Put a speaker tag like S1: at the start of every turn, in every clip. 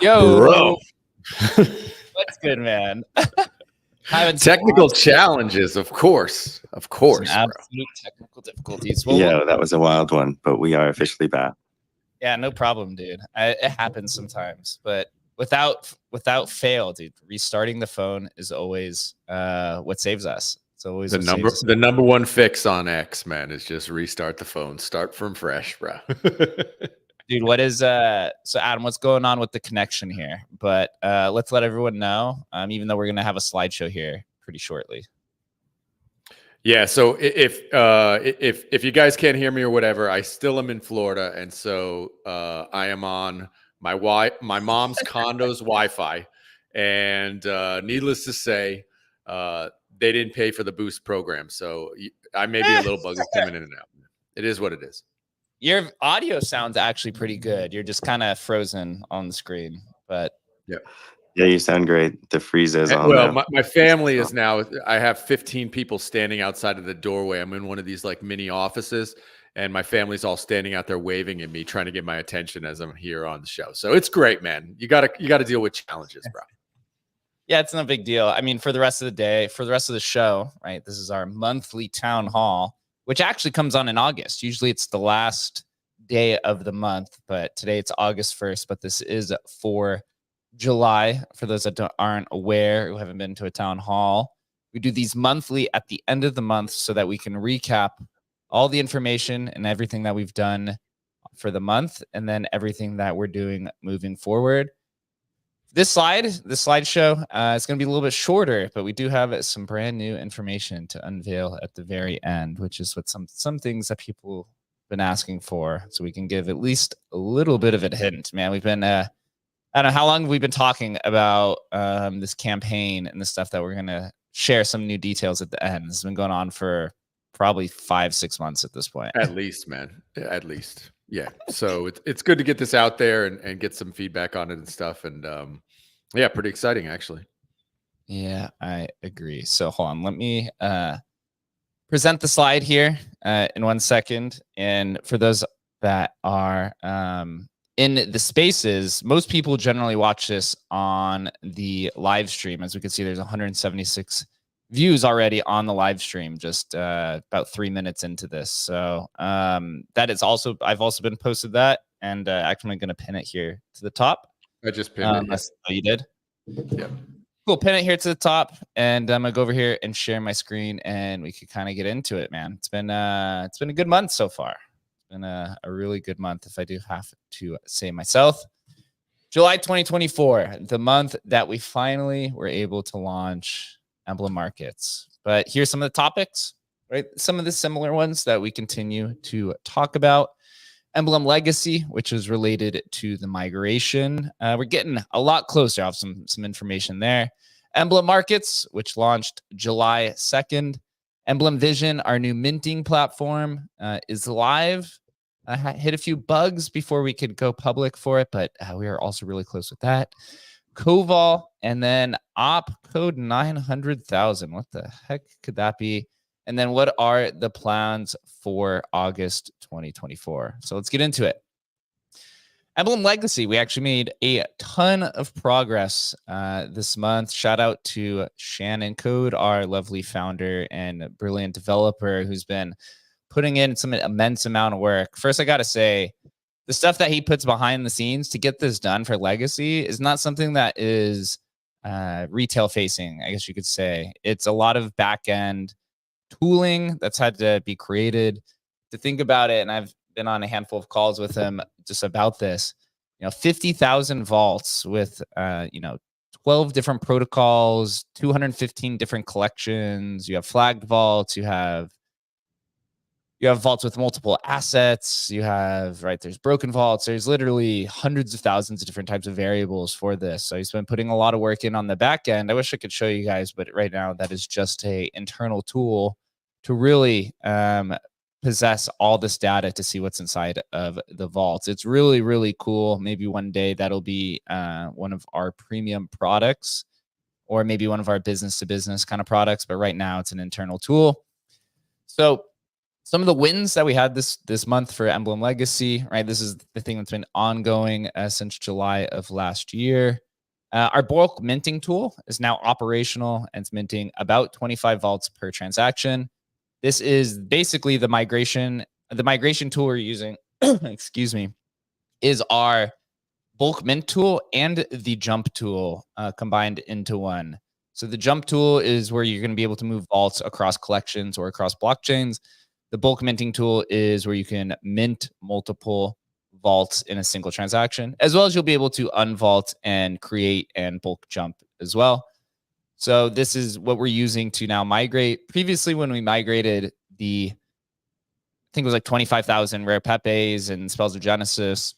S1: Yo,
S2: bro.
S1: What's good, man?
S2: Technical challenges, of course,
S1: absolute technical difficulties. Well,
S3: yeah, that was a wild one, but we are officially back.
S1: Yeah, no problem, dude. It happens sometimes, but without fail, dude, restarting the phone is always what saves us. It's always
S2: the number one fix on X, man, is just restart the phone, start from fresh, bro.
S1: Dude, what is so Adam, what's going on with the connection here? But let's let everyone know, even though we're gonna have a slideshow here pretty shortly.
S2: Yeah, so if you guys can't hear me or whatever, I still am in Florida, and so I am on my mom's condo's Wi-Fi, and needless to say, they didn't pay for the boost program, so I may be a little buggy coming in and out. It is what it is.
S1: Your audio sounds actually pretty good. You're just kind of frozen on the screen, but
S2: yeah,
S3: you sound great. The freeze is on.
S2: Well, my family is now. I have 15 people standing outside of the doorway. I'm in one of these like mini offices, and my family's all standing out there waving at me, trying to get my attention as I'm here on the show. So it's great, man. You gotta deal with challenges, bro.
S1: Yeah, it's no big deal. I mean, for the rest of the day, for the rest of the show, right? This is our monthly town hall, which actually comes on in August. Usually it's the last day of the month, but today it's August 1st, but this is for July. For those that aren't aware, who haven't been to a town hall, we do these monthly at the end of the month so that we can recap all the information and everything that we've done for the month, and then everything that we're doing moving forward. This slideshow is going to be a little bit shorter, but we do have some brand new information to unveil at the very end, which is what some things that people have been asking for, so we can give at least a little bit of a hint. Man, we've been I don't know how long we've been talking about this campaign and the stuff that we're going to share some new details at the end. This has been going on for probably 5-6 months at this point.
S2: At least, man. At least. Yeah. So it's good to get this out there and get some feedback on it and stuff. And yeah, pretty exciting, actually.
S1: Yeah, I agree. So hold on. Let me present the slide here in 1 second. And for those that are in the spaces, most people generally watch this on the live stream. As we can see, there's 176 views already on the live stream, just about 3 minutes into this. So that is also, I've also been posted that, and actually I'm going to pin it here to the top.
S2: I just pinned it.
S1: Oh, you did?
S2: Yep.
S1: Cool. Pin it here to the top, and I'm gonna go over here and share my screen, and we could kind of get into it, man. It's been a good month so far. It's been a really good month, if I do have to say myself. July 2024, the month that we finally were able to launch Emblem Markets. But here's some of the topics, right? Some of the similar ones that we continue to talk about. Emblem Legacy, which is related to the migration. We're getting a lot closer. I have some information there. Emblem Markets, which launched July 2nd. Emblem Vision, our new minting platform, is live. Hit a few bugs before we could go public for it, but we are also really close with that. Koval, and then op code 900,000. What the heck could that be? And then what are the plans for August 2024? So let's get into it. Emblem Legacy, we actually made a ton of progress this month. Shout out to Shannon Code, our lovely founder and brilliant developer who's been putting in some immense amount of work. First, I got to say, the stuff that he puts behind the scenes to get this done for Legacy is not something that is retail facing, I guess you could say. It's a lot of back end tooling that's had to be created. To think about it, and I've been on a handful of calls with him just about this, 50,000 vaults with 12 different protocols, 215 different collections. You have flagged vaults, you have vaults with multiple assets, there's broken vaults, there's literally hundreds of thousands of different types of variables for this. So he's been putting a lot of work in on the back end. I wish I could show you guys, but right now that is just a internal tool to really possess all this data to see what's inside of the vaults. It's really, really cool. Maybe one day that'll be one of our premium products, or maybe one of our business to business kind of products. But right now it's an internal tool. So some of the wins that we had this month for Emblem Legacy, right? This is the thing that's been ongoing since July of last year. Our bulk minting tool is now operational, and it's minting about 25 vaults per transaction. This is basically the migration tool we're using, excuse me, is our bulk mint tool and the jump tool combined into one. So the jump tool is where you're going to be able to move vaults across collections or across blockchains. The bulk minting tool is where you can mint multiple vaults in a single transaction, as well as you'll be able to unvault and create and bulk jump as well. So this is what we're using to now migrate. Previously, when we migrated I think it was like 25,000 rare Pepes and Spells of Genesis,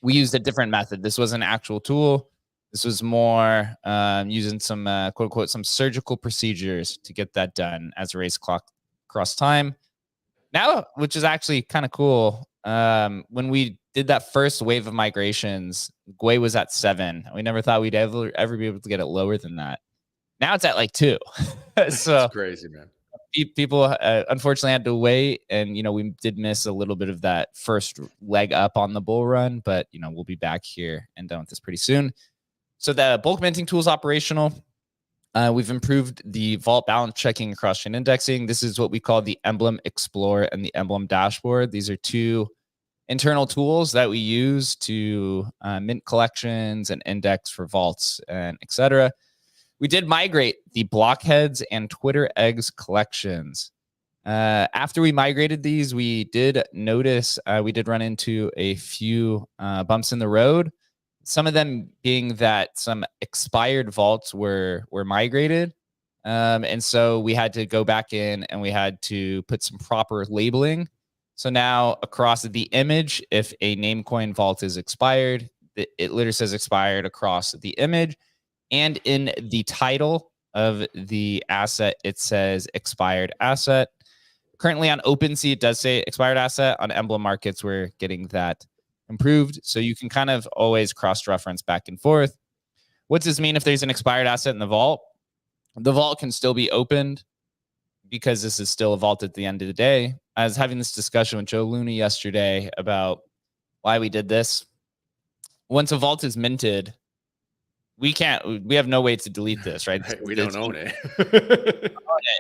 S1: we used a different method. This was an actual tool. This was more using some quote unquote some surgical procedures to get that done as a race clock across time. Now, which is actually kind of cool, when we did that first wave of migrations, Gwei was at 7. We never thought we'd ever be able to get it lower than that. Now it's at like 2. So
S2: it's crazy, man.
S1: People unfortunately had to wait, and we did miss a little bit of that first leg up on the bull run, but we'll be back here and done with this pretty soon. So the bulk minting tool is operational. We've improved the vault balance checking and cross-chain indexing. This is what we call the Emblem Explorer and the Emblem Dashboard. These are two internal tools that we use to mint collections and index for vaults and etc. We did migrate the Blockheads and Twitter Eggs collections. After we migrated these, we did notice we did run into a few bumps in the road. Some of them being that some expired vaults were migrated. And so we had to go back in and we had to put some proper labeling. So now across the image, if a Namecoin vault is expired, it literally says expired across the image. And in the title of the asset, it says expired asset. Currently on OpenSea, it does say expired asset. On Emblem Markets, we're getting that improved. So you can kind of always cross-reference back and forth. What does this mean if there's an expired asset in the vault? The vault can still be opened because this is still a vault at the end of the day. I was having this discussion with Joe Looney yesterday about why we did this. Once a vault is minted, we have no way to delete this, right?
S2: Right, we don't own it.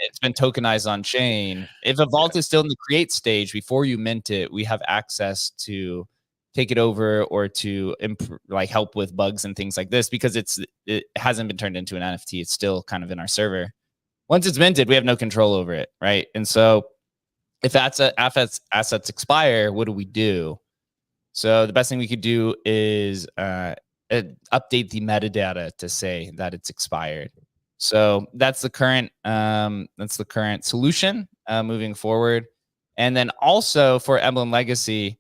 S1: It's been tokenized on chain. If a vault is still in the create stage before you mint it, we have access to take it over or to like help with bugs and things like this, because it hasn't been turned into an NFT. It's still kind of in our server. Once it's minted, we have no control over it, right? And so if assets expire, what do we do? So the best thing we could do is update the metadata to say that it's expired. So that's the current solution moving forward. And then also for Emblem Legacy,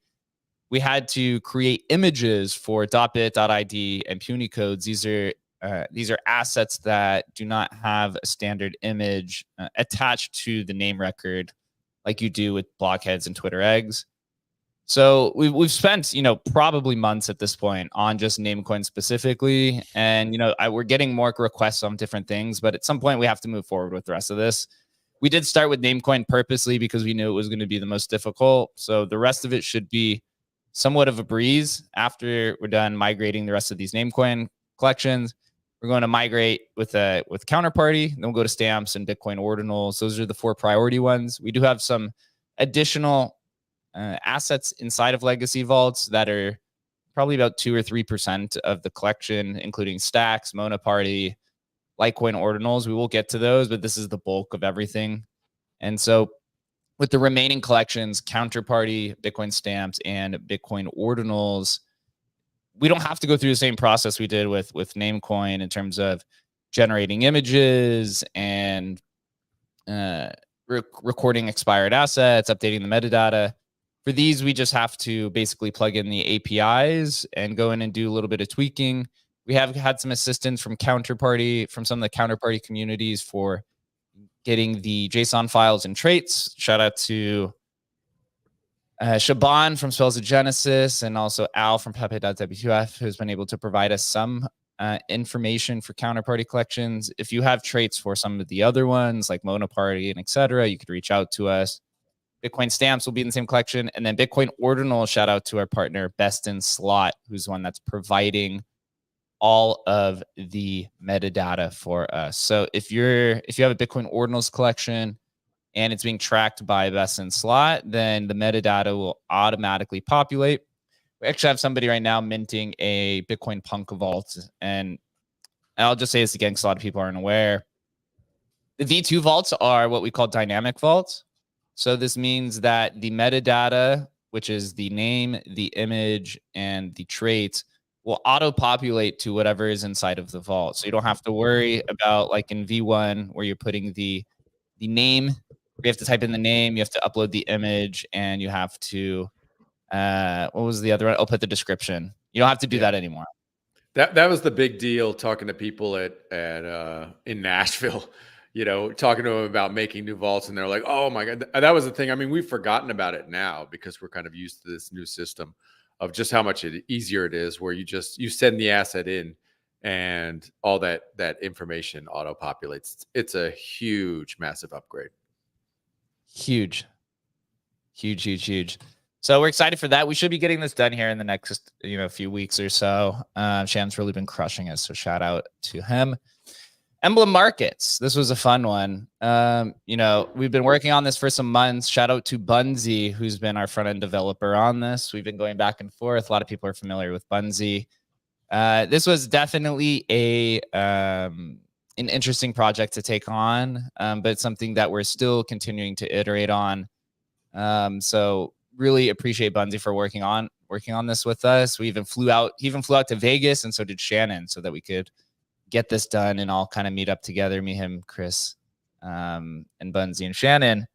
S1: we had to create images for .bit.id and puny codes. These are assets that do not have a standard image attached to the name record like you do with blockheads and Twitter eggs. So we've spent, probably months at this point on just Namecoin specifically. And, we're getting more requests on different things, but at some point we have to move forward with the rest of this. We did start with Namecoin purposely because we knew it was going to be the most difficult. So the rest of it should be somewhat of a breeze after we're done migrating the rest of these Namecoin collections. We're going to migrate with Counterparty, then we'll go to stamps and Bitcoin ordinals. Those are the 4 priority ones. We do have some additional assets inside of legacy vaults that are probably about 2 or 3% of the collection, including stacks, Monoparty, Litecoin ordinals. We will get to those, but this is the bulk of everything. And so with the remaining collections, Counterparty, Bitcoin stamps, and Bitcoin ordinals, we don't have to go through the same process we did with Namecoin in terms of generating images and recording expired assets, updating the metadata. For these, we just have to basically plug in the APIs and go in and do a little bit of tweaking. We have had some assistance from Counterparty, from some of the Counterparty communities for getting the JSON files and traits. Shout out to Shaban from Spells of Genesis and also Al from Pepe.wf, who's been able to provide us some information for Counterparty collections. If you have traits for some of the other ones like Monoparty and etc., you could reach out to us. Bitcoin stamps will be in the same collection. And then Bitcoin ordinal, shout out to our partner Best in Slot, who's the one that's providing all of the metadata for us. So if you have a Bitcoin ordinals collection and it's being tracked by Best in Slot, then the metadata will automatically populate. We actually have somebody right now minting a Bitcoin Punk vault. And I'll just say this again because a lot of people aren't aware. The V2 vaults are what we call dynamic vaults. So this means that the metadata, which is the name, the image, and the traits, will auto-populate to whatever is inside of the vault. So you don't have to worry about, like in V1, where you're putting the name. You have to type in the name, you have to upload the image, and you have to, what was the other one? I'll put the description. You don't have to do that anymore.
S2: That was the big deal, talking to people in Nashville. Talking to them about making new vaults, and they're like, "Oh my God, that was the thing." I mean, we've forgotten about it now because we're kind of used to this new system of just how much easier it is, where you send the asset in, and all that information auto populates. It's a huge, massive upgrade.
S1: Huge. So we're excited for that. We should be getting this done here in the next few weeks or so. Sham's really been crushing us, so shout out to him. Emblem Markets. This was a fun one. We've been working on this for some months. Shout out to Bunzi, who's been our front-end developer on this. We've been going back and forth. A lot of people are familiar with Bunzi. This was definitely an interesting project to take on, but it's something that we're still continuing to iterate on. So really appreciate Bunzi for working on this with us. He even flew out to Vegas, and so did Shannon, so that we could get this done and all kind of meet up together, me, him, Chris, and Bunzi and Shannon.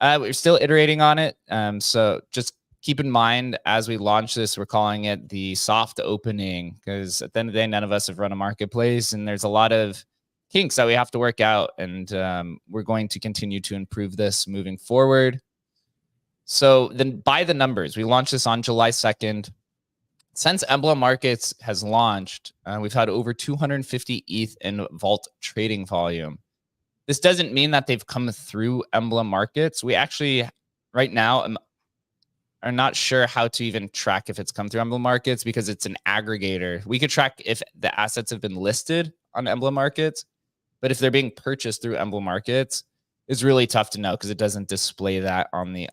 S1: We're still iterating on it. So just keep in mind, as we launch this, we're calling it the soft opening, because at the end of the day, none of us have run a marketplace, and there's a lot of kinks that we have to work out. And we're going to continue to improve this moving forward. So then by the numbers, we launched this on July 2nd. Since Emblem Markets has launched, we've had over 250 ETH in vault trading volume. This doesn't mean that they've come through Emblem Markets. We actually, right now, are not sure how to even track if it's come through Emblem Markets because it's an aggregator. We could track if the assets have been listed on Emblem Markets, but if they're being purchased through Emblem Markets, it's really tough to know because it doesn't display that on the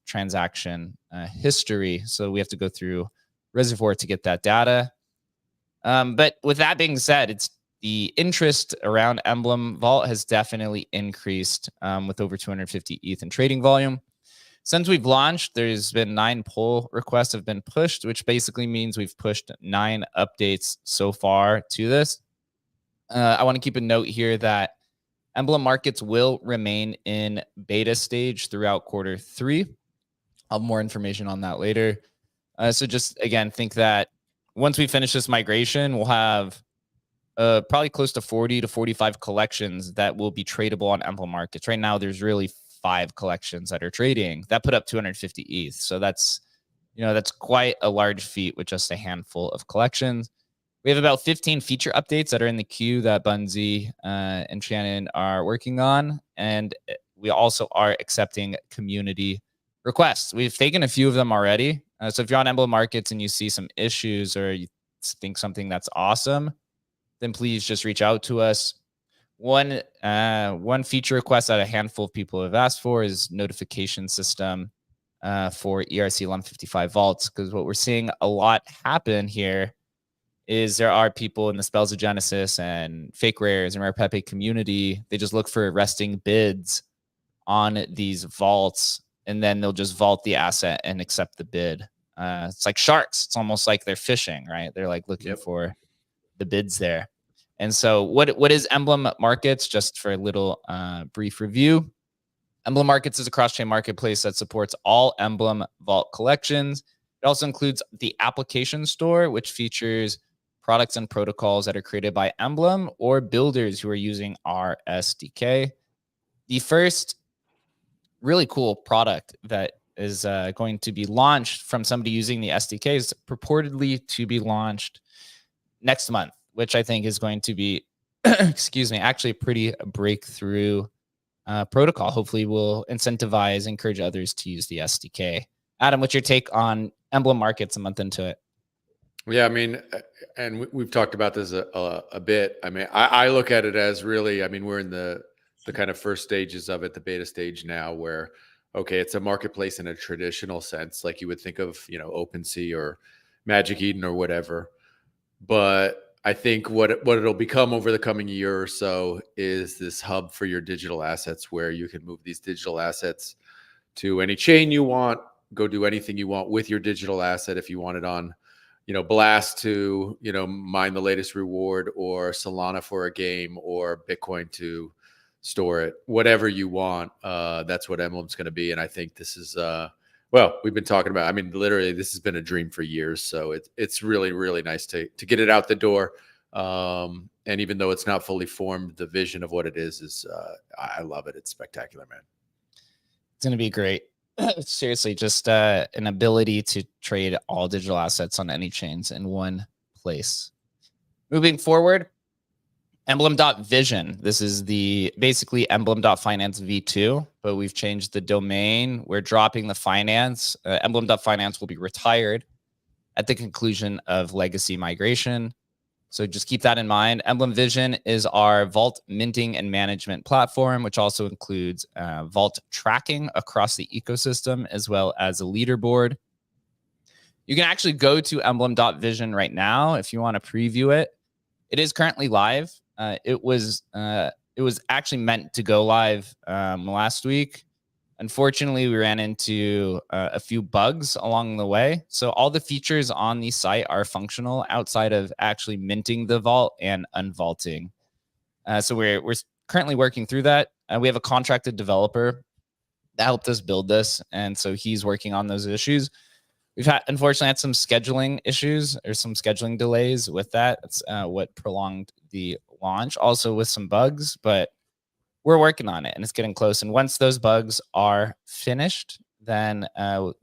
S1: transaction history. So we have to go through Reservoir to get that data. But with that being said, it's the interest around Emblem Vault has definitely increased with over 250 ETH in trading volume. Since we've launched, there's been 9 pull requests have been pushed, which basically means we've pushed 9 updates so far to this. I want to keep a note here that Emblem Markets will remain in beta stage throughout Q3. I'll have more information on that later. So just, again, think that once we finish this migration, we'll have probably close to 40 to 45 collections that will be tradable on Emblem Markets. Right now, there's really 5 collections that are trading. That put up 250 ETH. So that's quite a large feat with just a handful of collections. We have about 15 feature updates that are in the queue that Bunzi and Shannon are working on. And we also are accepting community requests. We've taken a few of them already. So if you're on Emblem Markets and you see some issues or you think something that's awesome, then please just reach out to us. One feature request that a handful of people have asked for is notification system for ERC 1155 vaults, because what we're seeing a lot happen here is there are people in the Spells of Genesis and Fake Rares and Rare Pepe community. They just look for resting bids on these vaults, and then they'll just vault the asset and accept the bid. It's like sharks. It's almost like they're fishing, right? They're like looking for the bids there. And so what is Emblem Markets? Just for a little brief review. Emblem Markets is a cross-chain marketplace that supports all Emblem Vault collections. It also includes the application store, which features products and protocols that are created by Emblem or builders who are using our SDK. The first really cool product that is going to be launched from somebody using the SDK is purportedly to be launched next month, which I think is going to be, actually a pretty breakthrough protocol. Hopefully will incentivize, encourage others to use the SDK. Adam, what's your take on Emblem Markets a month into it?
S2: Yeah, I mean, and we've talked about this a bit. I mean, I look at it as really, I mean, we're in the kind of first stages of it, the beta stage now, where, okay, it's a marketplace in a traditional sense, like you would think of, OpenSea or Magic Eden or whatever. But I think what it'll become over the coming year or so is this hub for your digital assets, where you can move these digital assets to any chain you want, go do anything you want with your digital asset. If you want it on, Blast to, mine the latest reward, or Solana for a game, or Bitcoin to store it, whatever you want. That's what Emblem's going to be. And I think this is, well, we've been talking about, I mean, literally this has been a dream for years. So it's really, really nice to get it out the door. And even though it's not fully formed, the vision of what it is I love it. It's spectacular, man.
S1: It's going to be great. Seriously, just an ability to trade all digital assets on any chains in one place. Moving forward, Emblem.vision. This is basically Emblem.finance v2, but we've changed the domain. We're dropping the finance. Emblem.finance will be retired at the conclusion of legacy migration. So just keep that in mind. Emblem Vision is our vault minting and management platform, which also includes vault tracking across the ecosystem, as well as a leaderboard. You can actually go to Emblem.vision right now if you want to preview it. It is currently live. It was actually meant to go live last week. Unfortunately, we ran into a few bugs along the way. So all the features on the site are functional outside of actually minting the vault and unvaulting. So we're currently working through that. We have a contracted developer that helped us build this, and so he's working on those issues. We've unfortunately had some scheduling issues or some scheduling delays with that. That's what prolonged the launch, also with some bugs, but we're working on it and it's getting close. And once those bugs are finished, then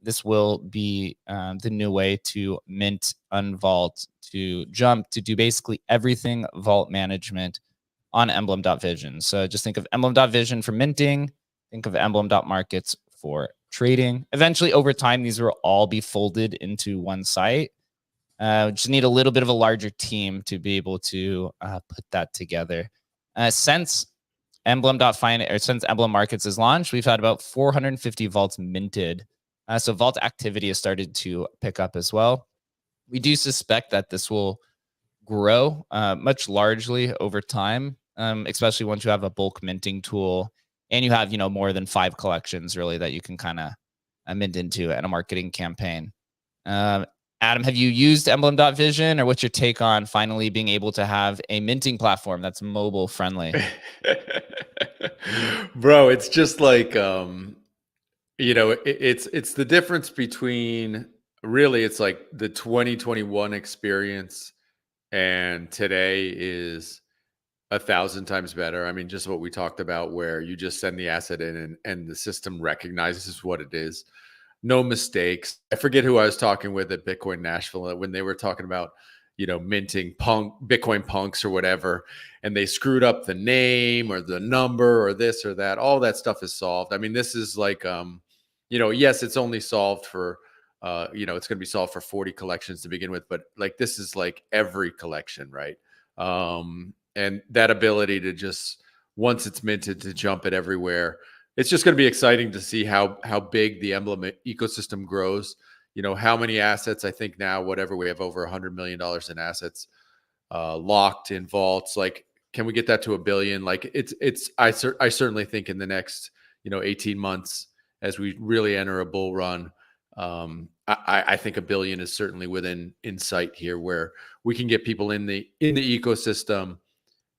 S1: this will be the new way to mint, unvault, to jump, to do basically everything vault management on Emblem.vision. So just think of Emblem.vision for minting, think of Emblem.markets for trading. Eventually, over time, these will all be folded into one site. Just need a little bit of a larger team to be able to put that together. Since Emblem.fi or since Emblem Markets is launched, we've had about 450 vaults minted. So vault activity has started to pick up as well. We do suspect that this will grow much largely over time, especially once you have a bulk minting tool and you have, more than 5 collections really that you can kind of mint into in a marketing campaign. Adam, have you used Emblem.vision, or what's your take on finally being able to have a minting platform that's mobile friendly?
S2: Bro, it's just like it's the difference between, really, it's like the 2021 experience and today is 1,000 times better. I mean, just what we talked about, where you just send the asset in and the system recognizes what it is. No mistakes. I forget who I was talking with at Bitcoin Nashville when they were talking about, minting Bitcoin punks or whatever, and they screwed up the name or the number or this or that. All that stuff is solved. I mean, this is like, yes, it's only solved for, it's going to be solved for 40 collections to begin with, but like, this is like every collection, right? And that ability to just, once it's minted, to jump it everywhere. It's just going to be exciting to see how big the Emblem ecosystem grows. How many assets, I think now, whatever, we have over $100 million in assets locked in vaults. Like, can we get that to $1 billion? Like, I certainly think in the next, 18 months, as we really enter a bull run, I think $1 billion is certainly within insight here, where we can get people in the ecosystem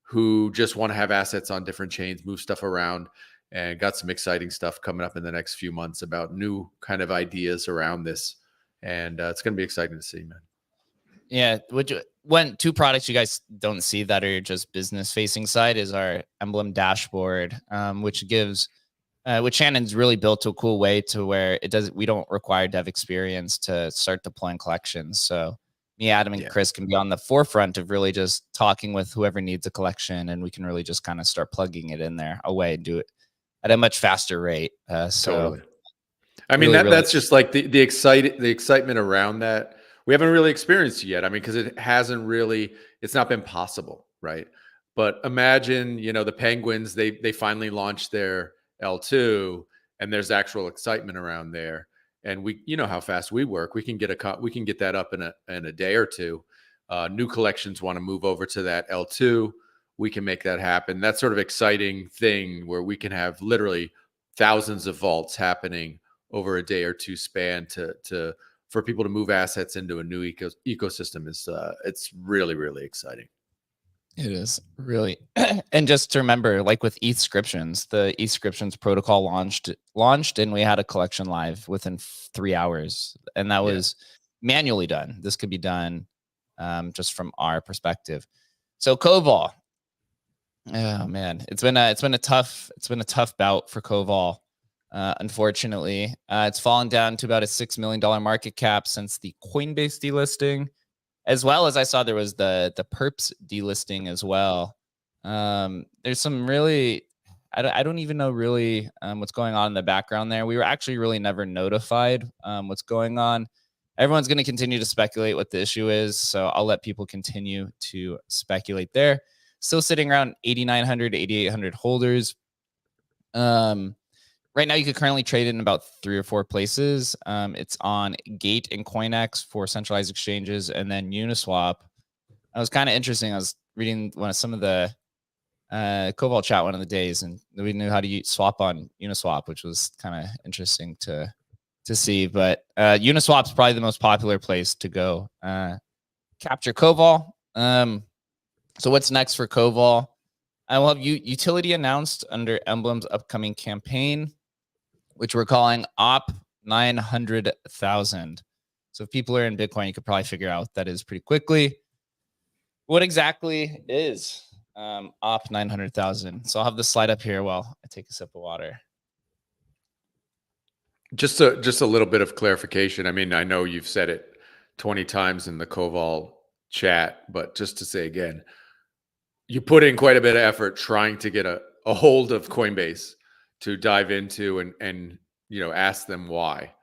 S2: who just want to have assets on different chains, move stuff around, and got some exciting stuff coming up in the next few months about new kind of ideas around this. And it's going to be exciting to see, man.
S1: Yeah. Two products you guys don't see that are just business facing side is our Emblem dashboard, which Shannon's really built to a cool way to where we don't require dev experience to start deploying collections. So me, Adam, and Chris can be on the forefront of really just talking with whoever needs a collection, and we can really just kind of start plugging it in there away and do it at a much faster rate.
S2: Totally. I mean,
S1: really,
S2: that's just like the excitement around that. We haven't really experienced it yet. I mean, because it's not been possible, right? But imagine, the Penguins, they finally launched their L2, and there's actual excitement around there. And we, how fast we work. We can get that up in a day or two. New collections want to move over to that L2. We can make that happen. That sort of exciting thing where we can have literally thousands of vaults happening over a day or two span for people to move assets into a new ecosystem is it's really, really exciting.
S1: It is really. And just to remember, like with ETHscriptions, the ETHscriptions protocol launched and we had a collection live within 3 hours, and that was manually done. This could be done just from our perspective. So Koval, oh man, it's been a tough bout for Koval. Unfortunately, it's fallen down to about a $6 million market cap since the Coinbase delisting, as well as I saw there was the Perps delisting as well. There's some really, I don't even know really what's going on in the background there. We were actually really never notified what's going on. Everyone's going to continue to speculate what the issue is, so I'll let people continue to speculate there. Still sitting around 8,900 to 8,800 holders. Right now, you could currently trade it in about 3 or 4 places. It's on Gate and CoinEx for centralized exchanges, and then Uniswap. It was kind of interesting. I was reading some of the Koval chat one of the days, and we knew how to swap on Uniswap, which was kind of interesting to see. But Uniswap's probably the most popular place to go capture Koval. So what's next for Koval? I will have utility announced under Emblem's upcoming campaign, which we're calling OP 900,000. So if people are in Bitcoin, you could probably figure out what that is pretty quickly. What exactly is OP 900,000? So I'll have the slide up here while I take a sip of water.
S2: Just a little bit of clarification. I mean, I know you've said it 20 times in the Koval chat, but just to say again, you put in quite a bit of effort trying to get a hold of Coinbase to dive into and ask them why,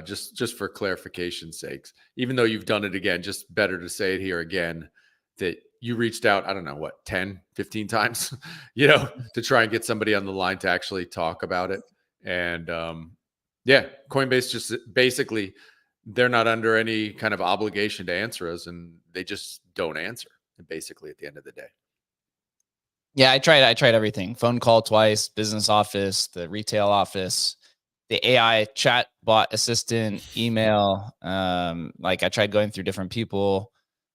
S2: just for clarification's sakes. Even though you've done it again, just better to say it here again, that you reached out, I don't know, what, 10, 15 times, to try and get somebody on the line to actually talk about it. And yeah, Coinbase just basically, they're not under any kind of obligation to answer us, and they just don't answer, basically, at the end of the day.
S1: Yeah, I tried everything. Phone call twice, business office, the retail office, the AI chat bot assistant, email. Like I tried going through different people.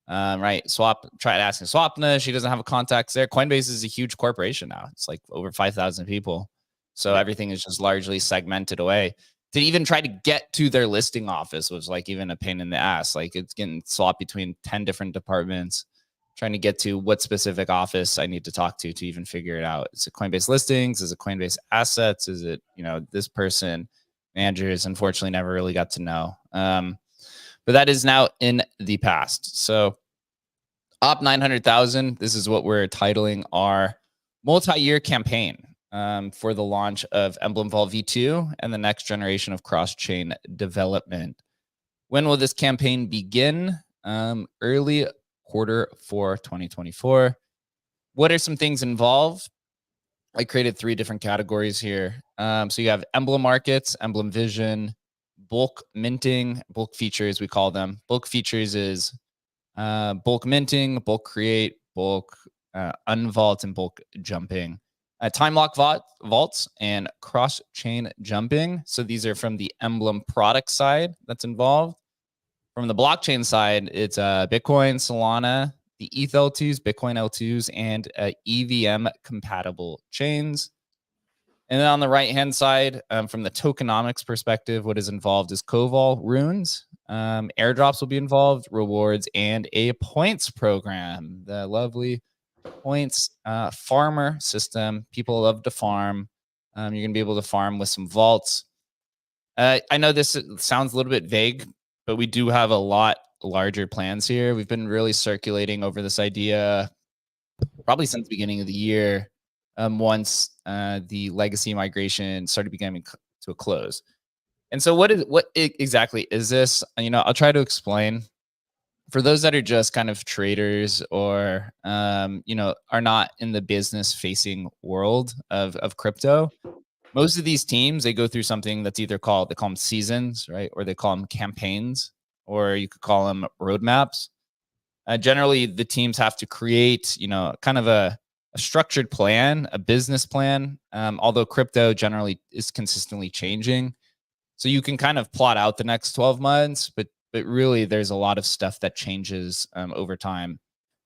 S1: Right. Tried asking Swapna. She doesn't have a contacts there. Coinbase is a huge corporation now. It's like over 5,000 people. So everything is just largely segmented away. To even try to get to their listing office was like even a pain in the ass. Like it's getting swapped between 10 different departments, trying to get to what specific office I need to talk to even figure it out. Is it Coinbase listings? Is it Coinbase assets? Is it, this person? Managers unfortunately never really got to know. But that is now in the past. So Op 900,000, this is what we're titling our multi-year campaign for the launch of Emblem Vault V2 and the next generation of cross-chain development. When will this campaign begin? Early Q4 2024. What are some things involved? I created 3 different categories here. So you have Emblem markets, Emblem vision, bulk minting, bulk features, we call them. Bulk features is bulk minting, bulk create, bulk unvault, and bulk jumping. Time lock vaults and cross-chain jumping. So these are from the Emblem product side that's involved. From the blockchain side, it's Bitcoin, Solana, the ETH L2s, Bitcoin L2s, and EVM compatible chains. And then on the right-hand side, from the tokenomics perspective, what is involved is Koval runes, airdrops will be involved, rewards, and a points program. The lovely points farmer system. People love to farm. You're going to be able to farm with some vaults. I know this sounds a little bit vague, but we do have a lot larger plans here. We've been really circulating over this idea probably since the beginning of the year, once the legacy migration started becoming to a close. And so what exactly is this? I'll try to explain. For those that are just kind of traders or are not in the business facing world of crypto, most of these teams, they go through something that's either they call them seasons, right? Or they call them campaigns, or you could call them roadmaps. Generally, the teams have to create, kind of a structured plan, a business plan, although crypto generally is consistently changing. So you can kind of plot out the next 12 months, but really there's a lot of stuff that changes over time.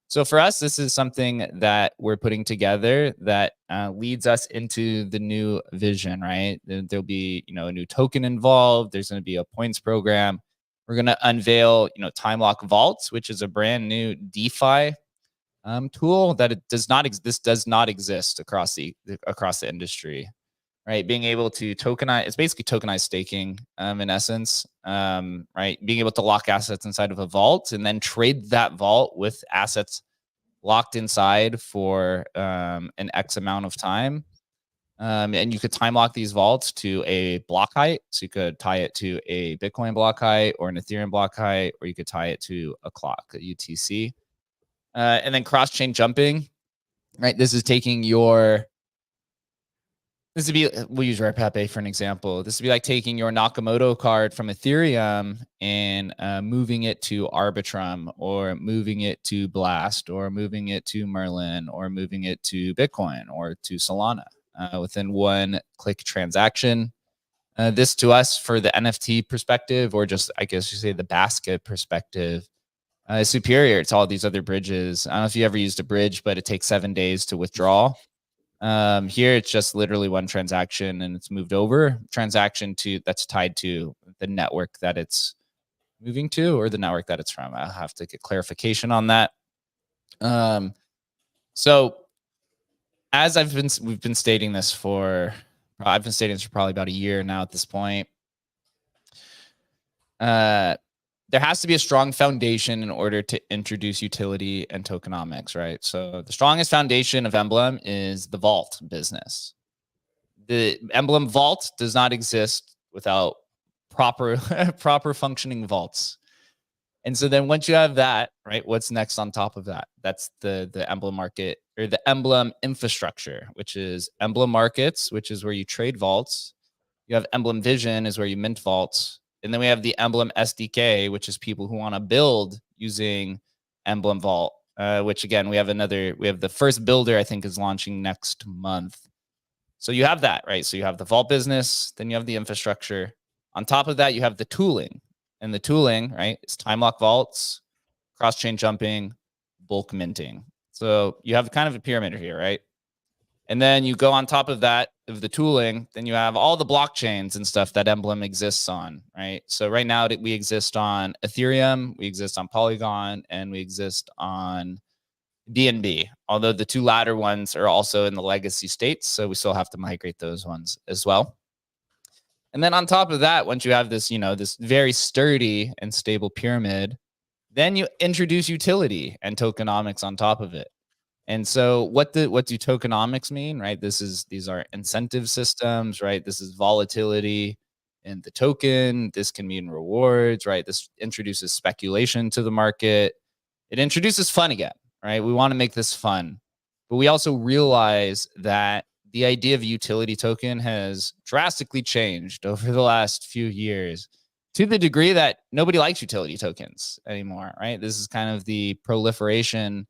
S1: So for us, this is something that we're putting together that leads us into the new vision, right? There'll be, a new token involved. There's going to be a points program. We're going to unveil, Time Lock Vaults, which is a brand new DeFi tool that does not exist across the industry, right? Being able to tokenize, it's basically tokenized staking in essence, right? Being able to lock assets inside of a vault and then trade that vault with assets locked inside for an X amount of time. And you could time lock these vaults to a block height. So you could tie it to a Bitcoin block height or an Ethereum block height, or you could tie it to a clock, a UTC. And then cross-chain jumping, right? This is taking we'll use Repape for an example. This would be like taking your Nakamoto card from Ethereum and moving it to Arbitrum, or moving it to Blast, or moving it to Merlin, or moving it to Bitcoin or to Solana within one click transaction. This to us, for the NFT perspective, or just, I guess you say, the basket perspective, is superior to all these other bridges. I don't know if you ever used a bridge, but it takes 7 days to withdraw. Here it's just literally one transaction and it's moved over. Transaction that's tied to the network that it's moving to, or the network that it's from. I'll have to get clarification on that. So as we've been stating this for probably about a year now at this point. There has to be a strong foundation in order to introduce utility and tokenomics, right? So the strongest foundation of Emblem is the vault business. The Emblem vault does not exist without proper proper functioning vaults. And so then once you have that, right, what's next on top of that? That's the Emblem market, or the Emblem infrastructure, which is Emblem markets, which is where you trade vaults. You have Emblem Vision, is where you mint vaults. And then we have the Emblem SDK, which is people who want to build using Emblem Vault, which again, we have the first builder, I think, is launching next month. So you have that, right? So you have the vault business, then you have the infrastructure. On top of that, you have the tooling. And the tooling, right, is time lock vaults, cross-chain jumping, bulk minting. So you have kind of a pyramid here, right? And then you go on top of that, of the tooling, then you have all the blockchains and stuff that Emblem exists on, right? So right now we exist on Ethereum, we exist on Polygon, and we exist on BNB, although the two latter ones are also in the legacy states. So we still have to migrate those ones as well. And then on top of that, once you have this, this very sturdy and stable pyramid, then you introduce utility and tokenomics on top of it. And so what do tokenomics mean, right? These are incentive systems, right? This is volatility in the token. This can mean rewards, right? This introduces speculation to the market. It introduces fun again, right? We want to make this fun. But we also realize that the idea of utility token has drastically changed over the last few years, to the degree that nobody likes utility tokens anymore, right? This is kind of the proliferation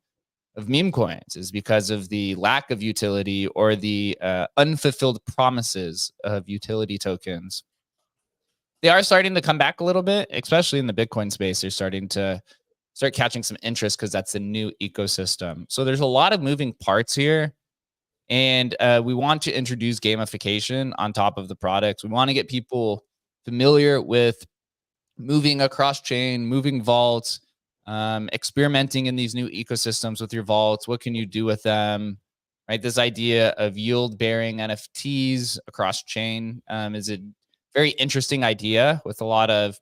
S1: of meme coins, is because of the lack of utility, or the unfulfilled promises of utility tokens. They are starting to come back a little bit, especially in the Bitcoin space. They're starting to catching some interest because that's a new ecosystem. So there's a lot of moving parts here. And we want to introduce gamification on top of the products. We want to get people familiar with moving across chain, moving vaults, experimenting in these new ecosystems with your vaults. What can you do with them, right? This idea of yield-bearing NFTs across chain is a very interesting idea with a lot of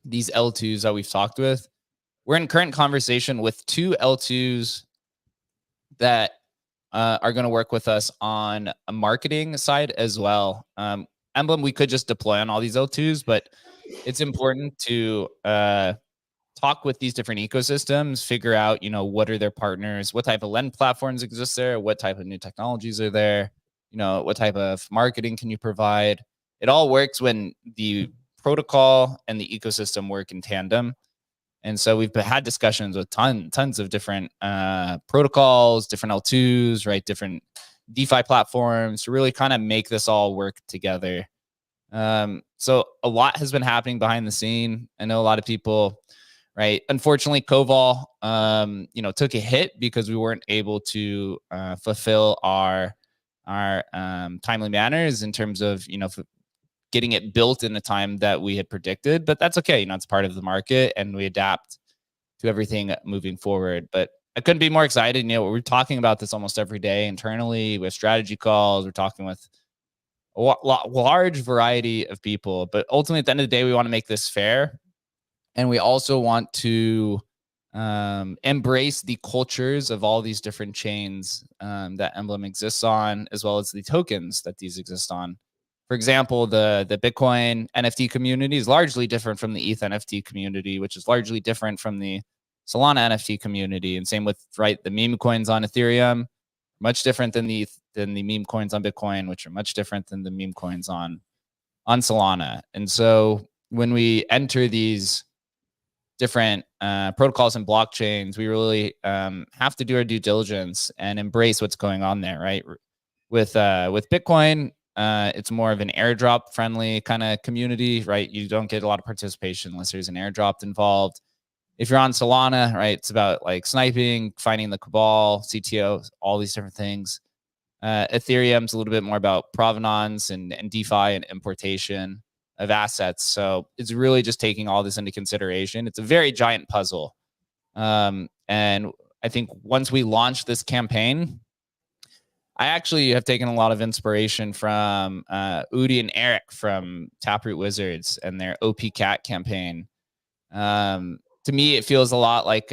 S1: these L2s that we've talked with. We're in current conversation with 2 L2s that are going to work with us on a marketing side as well. Emblem, we could just deploy on all these L2s, but it's important to talk with these different ecosystems, figure out, what are their partners, what type of lend platforms exist there, what type of new technologies are there, what type of marketing can you provide. It all works when the protocol and the ecosystem work in tandem. And so we've had discussions with tons of different protocols, different L2s, right? Different DeFi platforms to really kind of make this all work together. So a lot has been happening behind the scene. I know a lot of people, right? Unfortunately, Koval, took a hit because we weren't able to fulfill our timely manners in terms of, getting it built in a time that we had predicted. But that's okay. It's part of the market, and we adapt to everything moving forward. But I couldn't be more excited. We're talking about this almost every day internally with strategy calls. We're talking with a large variety of people. But ultimately, at the end of the day, we want to make this fair. And we also want to embrace the cultures of all these different chains that Emblem exists on, as well as the tokens that these exist on. For example, the Bitcoin NFT community is largely different from the ETH NFT community, which is largely different from the Solana NFT community. And same with, right, the meme coins on Ethereum, much different than the meme coins on Bitcoin, which are much different than the meme coins on Solana. And so when we enter these different protocols and blockchains, we really have to do our due diligence and embrace what's going on there, right? With Bitcoin, it's more of an airdrop friendly kind of community, right? You don't get a lot of participation unless there's an airdrop involved. If you're on Solana, right, it's about like sniping, finding the cabal, CTO, all these different things. Ethereum's a little bit more about provenance and DeFi and importation of assets. So it's really just taking all this into consideration. It's a very giant puzzle. And I think once we launch this campaign, I actually have taken a lot of inspiration from Udi and Eric from Taproot Wizards and their OP Cat campaign. To me, it feels a lot like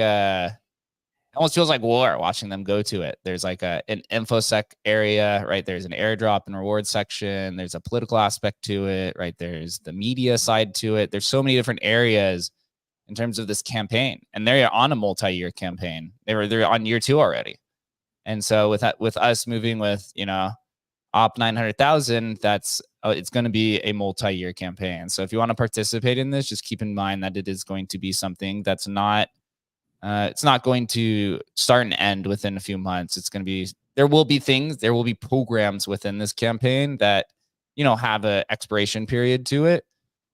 S1: It almost feels like war watching them go to it. There's like an infosec area, right? There's an airdrop and reward section. There's a political aspect to it, right? There's the media side to it. There's so many different areas in terms of this campaign, and they're on a multi-year campaign. They're on year 2 already. And so with us moving with, op 900,000, that's it's going to be a multi-year campaign. So if you want to participate in this, just keep in mind that it is going to be something that's not it's not going to start and end within a few months. It's going to be, there will be programs within this campaign that, have an expiration period to it,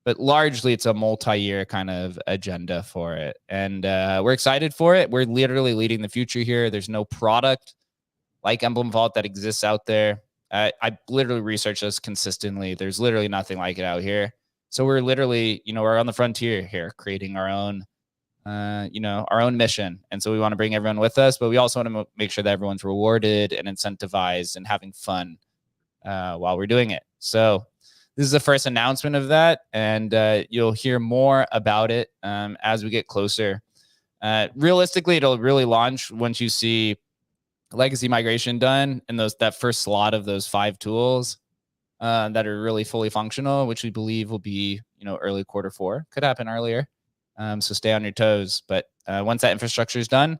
S1: but largely it's a multi-year kind of agenda for it. And we're excited for it. We're literally leading the future here. There's no product like Emblem Vault that exists out there. I literally research this consistently. There's literally nothing like it out here. So we're literally, we're on the frontier here, creating our own mission. And so we want to bring everyone with us, but we also want to make sure that everyone's rewarded and incentivized and having fun while we're doing it. So this is the first announcement of that, and you'll hear more about it as we get closer. Realistically, it'll really launch once you see legacy migration done and that first slot of those 5 tools that are really fully functional, which we believe will be, early Q4. Could happen earlier. So stay on your toes. But once that infrastructure is done,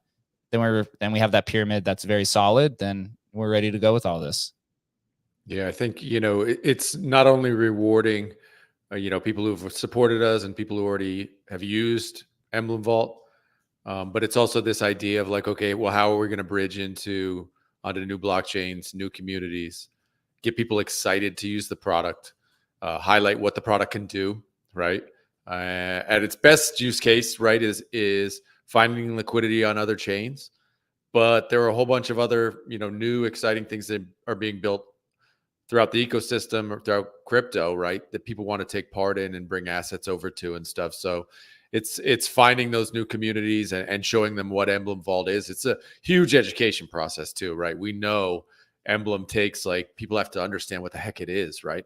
S1: then we have that pyramid that's very solid. Then we're ready to go with all this.
S2: Yeah, I think, it's not only rewarding, people who've supported us and people who already have used Emblem Vault, but it's also this idea of like, okay, well, how are we going to bridge onto new blockchains, new communities, get people excited to use the product, highlight what the product can do, right? At its best use case, right, is finding liquidity on other chains. But there are a whole bunch of other, new exciting things that are being built throughout the ecosystem or throughout crypto, right, that people want to take part in and bring assets over to and stuff. So it's finding those new communities and showing them what Emblem Vault is. It's a huge education process too, right? We know Emblem takes, like, people have to understand what the heck it is, right?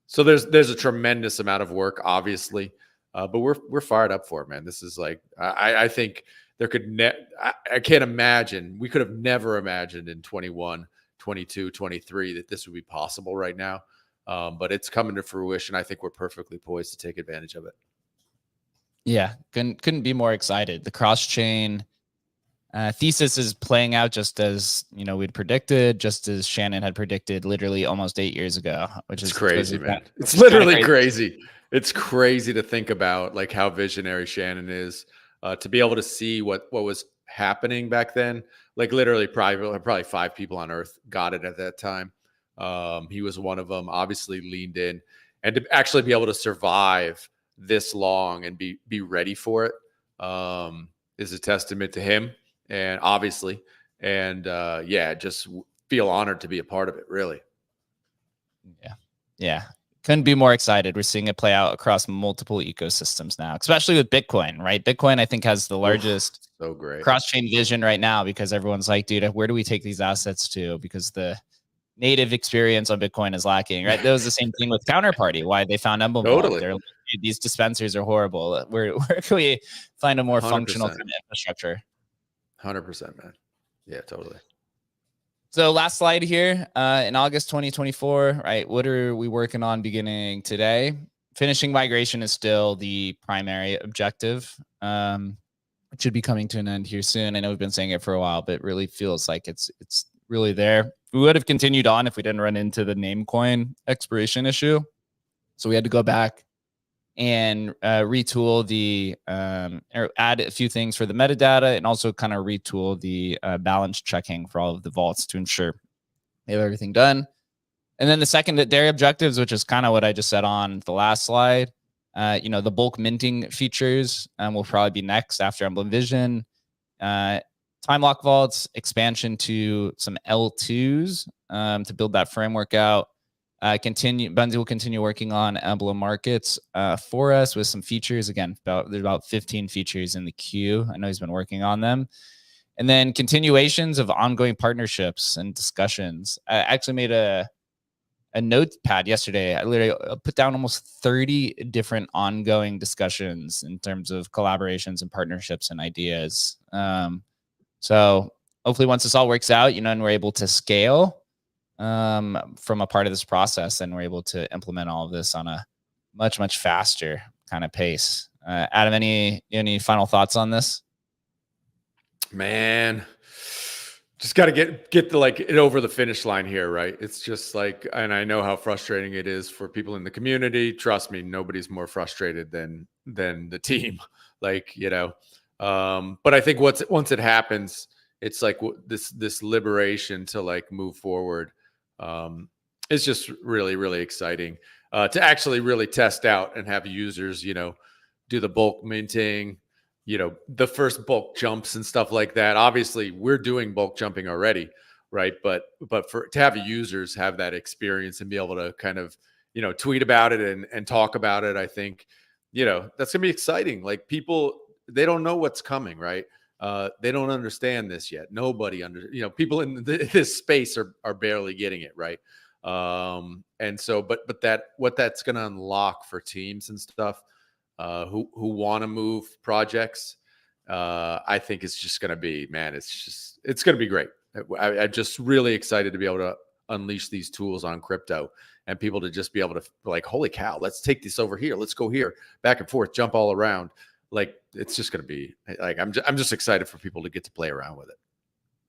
S2: So there's a tremendous amount of work, obviously, but we're fired up for it, man. This is like, I think there could I can't imagine, we could have never imagined in 21, 22, 23 that this would be possible right now. But it's coming to fruition. I think we're perfectly poised to take advantage of it.
S1: Yeah, couldn't be more excited. The cross-chain thesis is playing out just as we'd predicted, just as Shannon had predicted literally almost 8 years ago, which is
S2: crazy, man. It's literally crazy. It's crazy to think about, like, how visionary Shannon is, to be able to see what was happening back then. Like, literally probably 5 people on earth got it at that time. He was one of them, obviously leaned in, and to actually be able to survive this long and be ready for it is a testament to him. And obviously, and just feel honored to be a part of it, really.
S1: Yeah. Couldn't be more excited. We're seeing it play out across multiple ecosystems now, especially with Bitcoin, right? Bitcoin, I think, has the largest
S2: so great
S1: cross-chain vision right now, because everyone's like, dude, where do we take these assets to? Because the native experience on Bitcoin is lacking, right? That was the same thing with Counterparty, why they found Emblem.
S2: Totally.
S1: These dispensers are horrible. Where can we find a more
S2: 100%.
S1: functional kind of infrastructure?
S2: 100%, man. Yeah, totally.
S1: So last slide here, in August 2024, right? What are we working on beginning today? Finishing migration is still the primary objective. It should be coming to an end here soon. I know we've been saying it for a while, but it really feels like it's really there. We would have continued on if we didn't run into the Namecoin expiration issue. So we had to go back and retool or add a few things for the metadata, and also kind of retool the balance checking for all of the vaults to ensure they have everything done. And then the secondary objectives, which is kind of what I just said on the last slide, the bulk minting features will probably be next after Emblem Vision. Time lock vaults, expansion to some L2s to build that framework out. Bunzi will continue working on Emblem markets for us with some features. Again, there's about 15 features in the queue. I know he's been working on them. And then continuations of ongoing partnerships and discussions. I actually made a notepad yesterday. I literally put down almost 30 different ongoing discussions in terms of collaborations and partnerships and ideas. So hopefully once this all works out, and we're able to scale from a part of this process, then we're able to implement all of this on a much, much faster kind of pace. Adam, any final thoughts on this?
S2: Man, just got to get it over the finish line here, right? It's just like, and I know how frustrating it is for people in the community. Trust me, nobody's more frustrated than the team. But I think once it happens, it's like this liberation to like move forward. It's just really, really exciting to actually really test out and have users, do the bulk minting, the first bulk jumps and stuff like that. Obviously, we're doing bulk jumping already, right? But to have users have that experience and be able to kind of, tweet about it and talk about it, I think, that's gonna be exciting. Like people, they don't know what's coming, right? They don't understand this yet. Nobody people in this space are barely getting it, right? And so, but what that's gonna unlock for teams and stuff, who want to move projects, I think it's just going to be, man, it's going to be great. I'm just really excited to be able to unleash these tools on crypto and people to just be able to like, holy cow, let's take this over here. Let's go here, back and forth, jump all around. Like, it's just going to be like, I'm just excited for people to get to play around with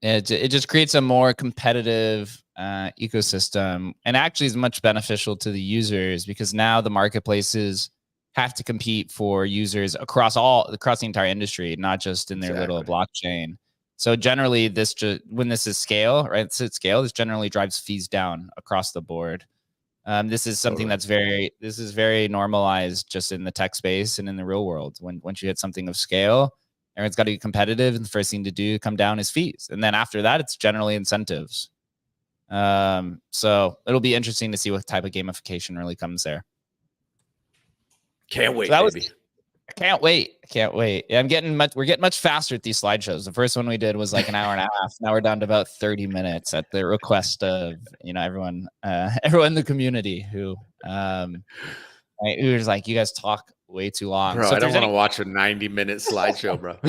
S2: it.
S1: It just creates a more competitive ecosystem, and actually is much beneficial to the users, because now the marketplaces have to compete for users across the entire industry, not just in their little blockchain. So generally, when this is scale, right? It's at scale. This generally drives fees down across the board. This is something that's very normalized just in the tech space and in the real world. Once you hit something of scale, everyone's got to be competitive, and the first thing to do come down is fees, and then after that, it's generally incentives. So it'll be interesting to see what type of gamification really comes there.
S2: Can't wait,
S1: baby. I can't wait. Yeah, we're getting much faster at these slideshows. The first one we did was like an hour and a half. Now we're down to about 30 minutes at the request of, everyone in the community who was like, you guys talk way too long.
S2: Bro,
S1: so
S2: I don't want to watch a 90-minute slideshow, bro.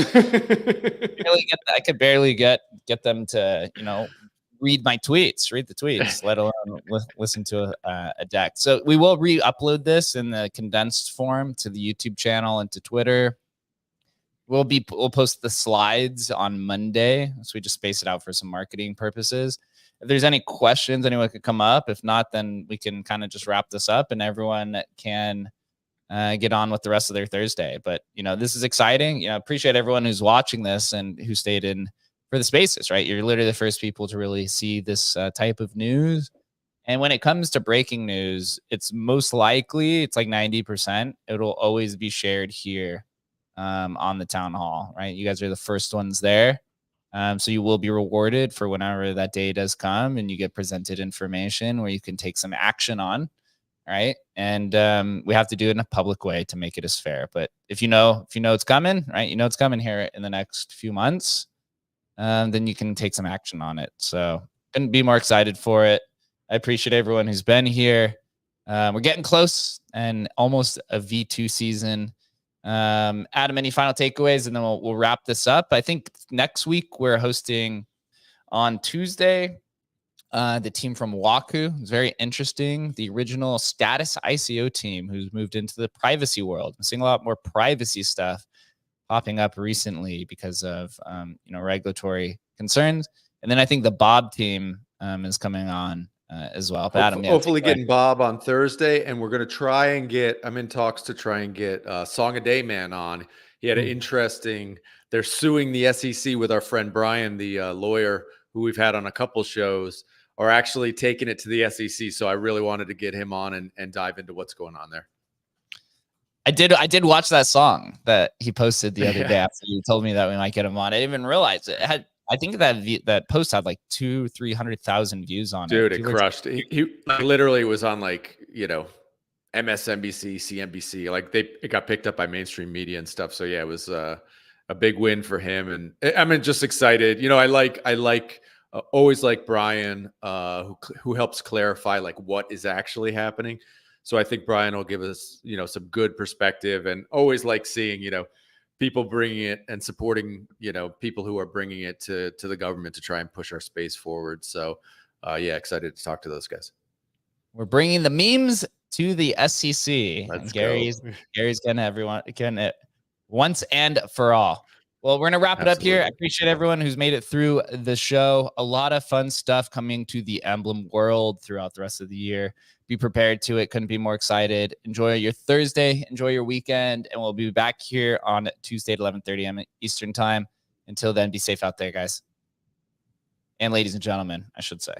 S1: I could barely get them to, read the tweets, let alone listen to a deck. So we will re-upload this in the condensed form to the YouTube channel and to Twitter. We'll post the slides on Monday, so we just space it out for some marketing purposes. If there's any questions, anyone could come up. If not, then we can kind of just wrap this up, and everyone can get on with the rest of their Thursday. But this is exciting. Appreciate everyone who's watching this and who stayed in for the spaces, right? You're literally the first people to really see this type of news. And when it comes to breaking news, it's most likely, it's like 90%. It'll always be shared here on the town hall, right? You guys are the first ones there. So you will be rewarded for whenever that day does come, and you get presented information where you can take some action on, right? And we have to do it in a public way to make it as fair. But if you know it's coming, right? It's coming here in the next few months. Then you can take some action on it. So couldn't be more excited for it. I appreciate everyone who's been here. We're getting close and almost a V2 season. Adam, any final takeaways? And then we'll wrap this up. I think next week we're hosting on Tuesday the team from Waku. It's very interesting. The original Status ICO team who's moved into the privacy world. I'm seeing a lot more privacy stuff popping up recently because of regulatory concerns. And then I think the Bob team is coming on as well. But Adam,
S2: hopefully getting Bob on Thursday, and we're going to try and I'm in talks to try and get Song a Day Man on. He had an interesting, they're suing the SEC with our friend Brian, the lawyer who we've had on a couple shows, are actually taking it to the SEC. So I really wanted to get him on and dive into what's going on there.
S1: I did watch that song that he posted the other day after you told me that we might get him on. I didn't even realize it had. I think that post had like 200,000-300,000 views on
S2: it. Dude,
S1: it
S2: crushed. He literally was on like MSNBC, CNBC. Like it got picked up by mainstream media and stuff. So yeah, it was a big win for him. And I'm just excited. I always like Brian, who helps clarify like what is actually happening. So I think Brian will give us, some good perspective, and always like seeing, people bringing it and supporting, people who are bringing it to the government to try and push our space forward. So yeah, excited to talk to those guys.
S1: We're bringing the memes to the SEC.
S2: Let's
S1: Gary's
S2: go.
S1: getting it once and for all. Well, we're going to wrap it up here. I appreciate everyone who's made it through the show. A lot of fun stuff coming to the Emblem world throughout the rest of the year. Be prepared to it. Couldn't be more excited. Enjoy your Thursday. Enjoy your weekend. And we'll be back here on Tuesday at 11:30 a.m. Eastern time. Until then, be safe out there, guys. And ladies and gentlemen, I should say.